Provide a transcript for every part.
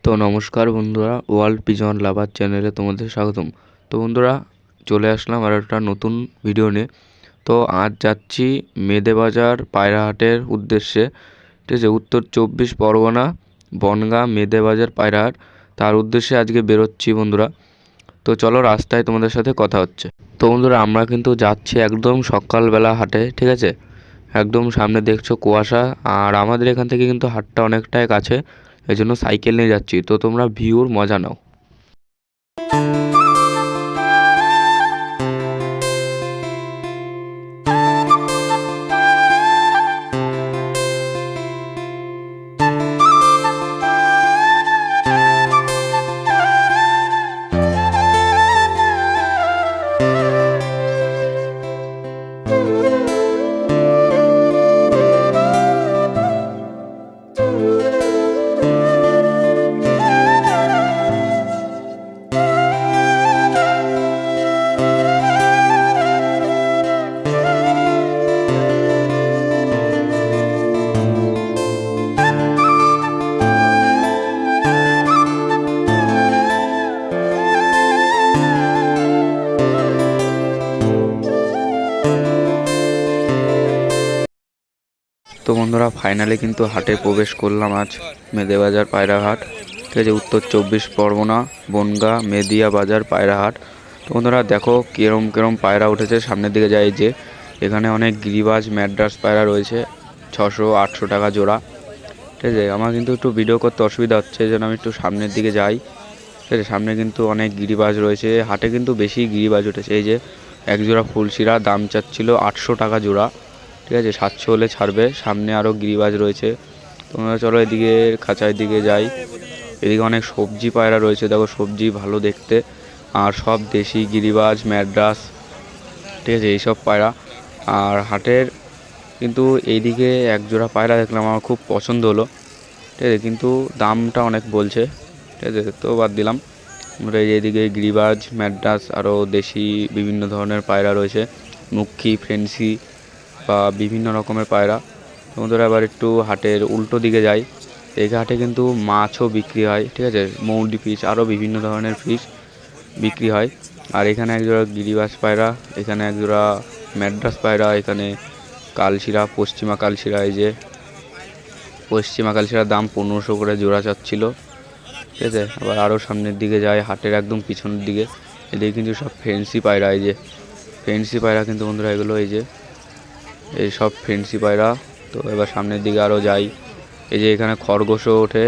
তো নমস্কার বন্ধুরা, ওয়ার্ল্ড পিজন লাভার চ্যানেলে তোমাদের স্বাগতম। তো বন্ধুরা, চলে আসলাম আর একটা নতুন ভিডিও নিয়ে। তো আজ যাচ্ছি মেদেবাজার পায়রাহাটের উদ্দেশ্যে। ঠিক আছে, উত্তর 24 পরগনা বনগাঁ মেদেবাজার পায়রাহাট, তার উদ্দেশ্যে আজকে বেরোচ্ছি বন্ধুরা। তো চলো, রাস্তায় তোমাদের সাথে কথা হচ্ছে। তো বন্ধুরা, আমরা কিন্তু যাচ্ছি একদম সকালবেলা হাটে। ঠিক আছে, একদম সামনে দেখছো কুয়াশা, আর আমাদের এখান থেকে কিন্তু হাটটা অনেকটাই কাছে, এই জন্য সাইকেল নিয়ে যাচ্ছি। তো তোমরা ভিউর মজা নাও। তো বন্ধুরা, ফাইনালি কিন্তু হাটে প্রবেশ করলাম আজ, মেদেবাজার পায়রাহাট। ঠিক আছে, উত্তর 24 পরগনা বনগাঁ মেদিয়া বাজার পায়রাহাট। তো বন্ধুরা দেখো কিরম কিরম পায়রা উঠেছে, সামনের দিকে যাই যে এখানে অনেক গিরিবাজ ম্যাড্রাস পায়রা রয়েছে, 600-800 টাকা জোড়া। ঠিক আছে, আমার কিন্তু একটু ভিডিও করতে অসুবিধা হচ্ছে, এই জন্য আমি একটু সামনের দিকে যাই। ঠিক আছে, সামনে কিন্তু অনেক গিরিবাজ রয়েছে, হাটে কিন্তু বেশি গিরিবাজ উঠেছে। এই যে এক জোড়া ফুলশিরা দাম চাচ্ছিল 800 টাকা জোড়া। ঠিক আছে, 700 হলে ছাড়বে। সামনে আরও গিরিবাজ রয়েছে। তোমরা চলো এদিকে খাঁচার দিকে যাই। এদিকে অনেক সবজি পায়রা রয়েছে, দেখো সবজি ভালো দেখতে, আর সব দেশি গিরিবাজ ম্যাড্রাস। ঠিক আছে, এইসব পায়রা। আর হাটের কিন্তু এইদিকে এক জোড়া পায়রা দেখলাম, আমার খুব পছন্দ হলো। ঠিক আছে, কিন্তু দামটা অনেক বলছে। ঠিক আছে, তো বাদ দিলাম। আমরা এইদিকে গিরিবাজ ম্যাড্রাস আরও দেশি বিভিন্ন ধরনের পায়রা রয়েছে, মুখী ফ্রেন্সি বা বিভিন্ন রকমের পায়রা। বন্ধুরা এবার একটু হাটের উল্টো দিকে যাই। এই হাটে কিন্তু মাছও বিক্রি হয়। ঠিক আছে, মৌলি ফিশ আরও বিভিন্ন ধরনের ফিশ বিক্রি হয়। আর এখানে একজোড়া গিরিবাজ পায়রা, এখানে একজোড়া ম্যাড্রাস পায়রা, এখানে কালশিরা পশ্চিমা কালশিরা। এই যে পশ্চিমা কালশিরার দাম 1500 করে জোড়া চাচ্ছিল। ঠিক আছে, আবার আরও সামনের দিকে যায়, হাটের একদম পিছনের দিকে। এদিকে কিন্তু সব ফেন্সি পায়রা, এই যে ফেন্সি পায়রা কিন্তু বন্ধুরা এগুলো, এই যে এই সব ফেন্সি পায়রা। তো এবার সামনের দিকে আরও যাই। এই যে এখানে খরগোশও ওঠে,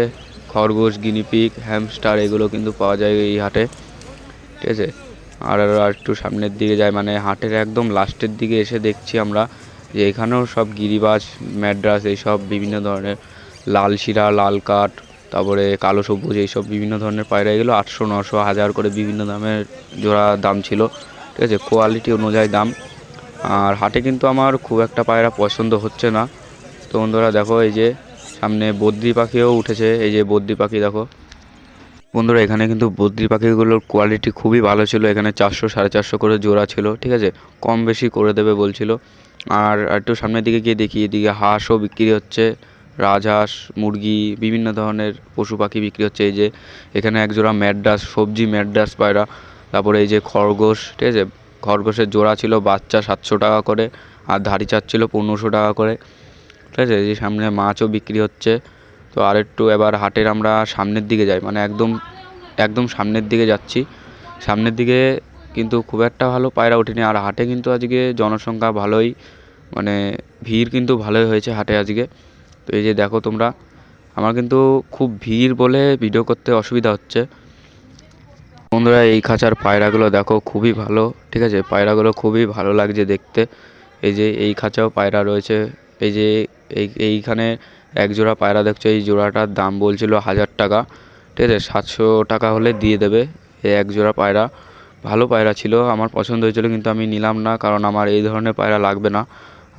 খরগোশ গিনিপিগ হ্যামস্টার এগুলো কিন্তু পাওয়া যায় এই হাটে। ঠিক আছে, আর একটু সামনের দিকে যাই, মানে হাটের একদম লাস্টের দিকে এসে দেখছি আমরা যে এখানেও সব গিরিবাজ ম্যাড্রাস এইসব বিভিন্ন ধরনের লাল শিরা লাল কাঠ, তারপরে কালো সবুজ এইসব বিভিন্ন ধরনের পায়রা। এগুলো 800-900-1000 করে বিভিন্ন দামের জোড়া দাম ছিল। ঠিক আছে, কোয়ালিটি অনুযায়ী দাম। আর হাটে কিন্তু আমার খুব একটা পায়রা পছন্দ হচ্ছে না। তো বন্ধুরা দেখো, এই যে সামনে বদ্রি পাখিও উঠেছে। এই যে বদ্রি পাখি দেখো বন্ধুরা, এখানে কিন্তু বদ্রি পাখিগুলোর কোয়ালিটি খুবই ভালো ছিল। এখানে 400-450 করে জোড়া ছিল। ঠিক আছে, কম বেশি করে দেবে বলছিল। আর একটু সামনের দিকে গিয়ে দেখি, এদিকে হাঁসও বিক্রি হচ্ছে, রাজহাঁস মুরগি বিভিন্ন ধরনের পশু পাখি বিক্রি হচ্ছে। এই যে এখানে একজোড়া ম্যাড্রাস সবজি ম্যাড্রাস পায়রা। তারপরে এই যে খরগোশ। ঠিক আছে, খরগোশের জোড়া ছিল বাচ্চা 700 টাকা করে, আর ধাড়ি চাচ্ছিল 1500 টাকা করে। ঠিক আছে, এই যে সামনে মাছও বিক্রি হচ্ছে। তো আর একটু এবার হাটের আমরা সামনের দিকে যাই, মানে একদম একদম সামনের দিকে যাচ্ছি। সামনের দিকে কিন্তু খুব একটা ভালো পায়রা ওঠেনি। আর হাটে কিন্তু আজকে জনসংখ্যা ভালোই, মানে ভিড় কিন্তু ভালোই হয়েছে হাটে আজকে। তো এই যে দেখো তোমরা, আমার কিন্তু খুব ভিড় বলে ভিডিও করতে অসুবিধা হচ্ছে। বন্ধুরা এই খাঁচার পায়রাগুলো দেখো খুবই ভালো। ঠিক আছে, পায়রাগুলো খুবই ভালো লাগছে দেখতে। এই যে এই খাঁচাও পায়রা রয়েছে। এই যে এইখানে এক জোড়া পায়রা দেখছো, এই জোড়াটার দাম বলছিল 1000 টাকা। ঠিক আছে, 700 টাকা হলে দিয়ে দেবে। এই এক জোড়া পায়রা ভালো পায়রা ছিল, আমার পছন্দ হয়েছিল, কিন্তু আমি নিলাম না, কারণ আমার এই ধরনের পায়রা লাগবে না,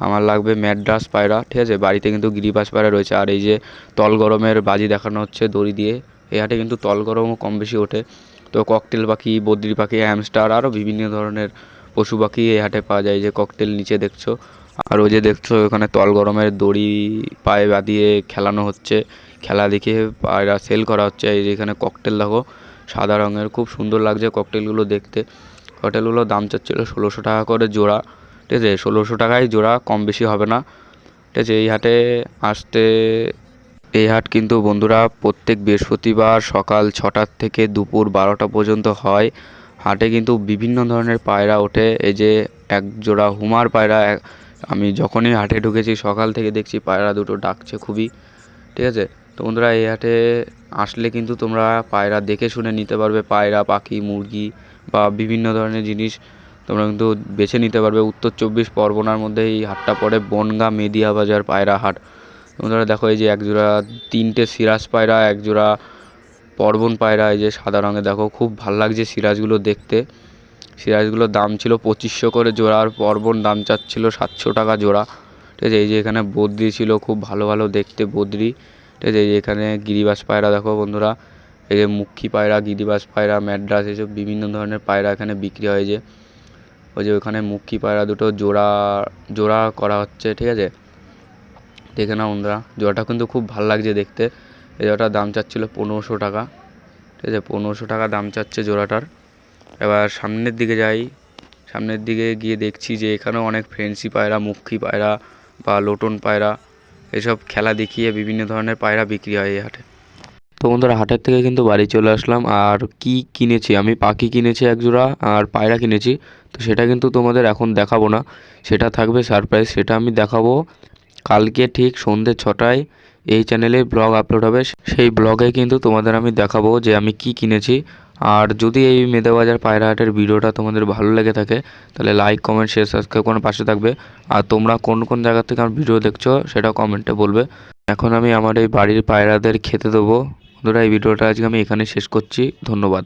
আমার লাগবে ম্যাড্রাস পায়রা। ঠিক আছে, বাড়িতে কিন্তু গিরিবাজ পায়রা রয়েছে। আর এই যে তল গরমের বাজি দেখানো হচ্ছে দড়ি দিয়ে, এই হাটে কিন্তু তল গরমও কম বেশি ওঠে। তো ককটেল পাখি বদ্রি পাখি হ্যামস্টার আরও বিভিন্ন ধরনের পশু পাখি এই হাটে পাওয়া যায়। যে ককটেল নিচে দেখছো, আর ওই যে দেখছো ওখানে তল গরমের দড়ি পায়ে বাঁধিয়ে খেলানো হচ্ছে, খেলা দেখিয়ে পায়রা সেল করা হচ্ছে। এই যে এখানে ককটেল দেখো সাদা রঙের, খুব সুন্দর লাগছে ককটেলগুলো দেখতে। ককটেলগুলোর দাম চাচ্ছিল 1600 টাকা করে জোড়া, ঠিক আছে? 1600 টাকায় জোড়া, কম বেশি হবে না, ঠিক আছে? এই হাট কিন্তু বন্ধুরা প্রত্যেক বৃহস্পতিবার সকাল 6টার থেকে দুপুর 12টা পর্যন্ত হয়। হাটে কিন্তু বিভিন্ন ধরনের পায়রা ওঠে। এই যে এক জোড়া হুমার পায়রা, আমি যখনই হাটে ঢুকেছি সকাল থেকে দেখছি পায়রা দুটো ডাকছে খুবই, ঠিক আছে? তো বন্ধুরা এই হাটে আসলে কিন্তু তোমরা পায়রা দেখে শুনে নিতে পারবে। পায়রা, পাখি, মুরগি বা বিভিন্ন ধরনের জিনিস তোমরা কিন্তু বেছে নিতে পারবে। উত্তর 24 পরগনার মধ্যে এই হাটটা পড়ে, বনগাঁ মেদিয়া বাজার পায়রা হাট। তোমরা দেখো এই যে এক জোড়া 3টে সিরাজ পায়রা, এক জোড়া পরবন পায়রা, এই যে সাদা রঙে দেখো, খুব ভাল লাগছে সিরাজগুলো দেখতে। সিরাজগুলোর দাম ছিল 2500 করে জোড়া, আর পরবন দাম চাচ্ছিল 700 টাকা জোড়া, ঠিক আছে? এই যে এখানে বদ্রি ছিল, খুব ভালো ভালো দেখতে বদ্রি, ঠিক আছে? এই যে এখানে গিরিবাস পায়রা দেখো বন্ধুরা, এই যে মুখী পায়রা, গিরিবাস পায়রা, ম্যাড্রাস, এইসব বিভিন্ন ধরনের পায়রা এখানে বিক্রি হয়। যে ওই যে ওখানে মুখী পায়রা দুটো জোড়া করা হচ্ছে, ঠিক আছে? দেখে না বন্ধুরা, জোড়াটা কিন্তু খুব ভালো লাগছে দেখতে। এই জোড়াটার দাম চাচ্ছিল 1500 টাকা, ঠিক আছে? 1500 টাকা দাম চাচ্ছে জোড়াটার। এবার সামনের দিকে যাই, সামনের দিকে গিয়ে দেখছি যে এখানেও অনেক ফেন্সি পায়রা, মুখী পায়রা বা লোটন পায়রা, এসব খেলা দেখিয়ে বিভিন্ন ধরনের পায়রা বিক্রি হয় এই হাটে। তো বন্ধুরা হাটের থেকে কিন্তু বাড়ি চলে আসলাম। আর কি কিনেছি, আমি পাখি কিনেছি এক জোড়া আর পায়রা কিনেছি। তো সেটা কিন্তু তোমাদের এখন দেখাবো না, সেটা থাকবে সারপ্রাইজ। সেটা আমি দেখাবো কালকে ঠিক সন্ধ্যে 6টায় এই চ্যানেলে ব্লগ আপলোড হবে। সেই ব্লগে কিন্তু তোমাদের আমি দেখাবো যে আমি কি কিনেছি। আর যদি এই মেদেবাজার পায়রা হাটের ভিডিওটা তোমাদের ভালো লেগে থাকে তাহলে লাইক, কমেন্ট, শেয়ার, সাবস্ক্রাইব করে পাশে থাকবে। আর তোমরা কোন কোন জায়গা থেকে আমার ভিডিও দেখছো সেটা কমেন্টে বলবে। এখন আমি আমার এই বাড়ির পায়রাদের খেতে দেবো। বন্ধুরা এই ভিডিওটা আজকে আমি এখানে শেষ করছি। ধন্যবাদ।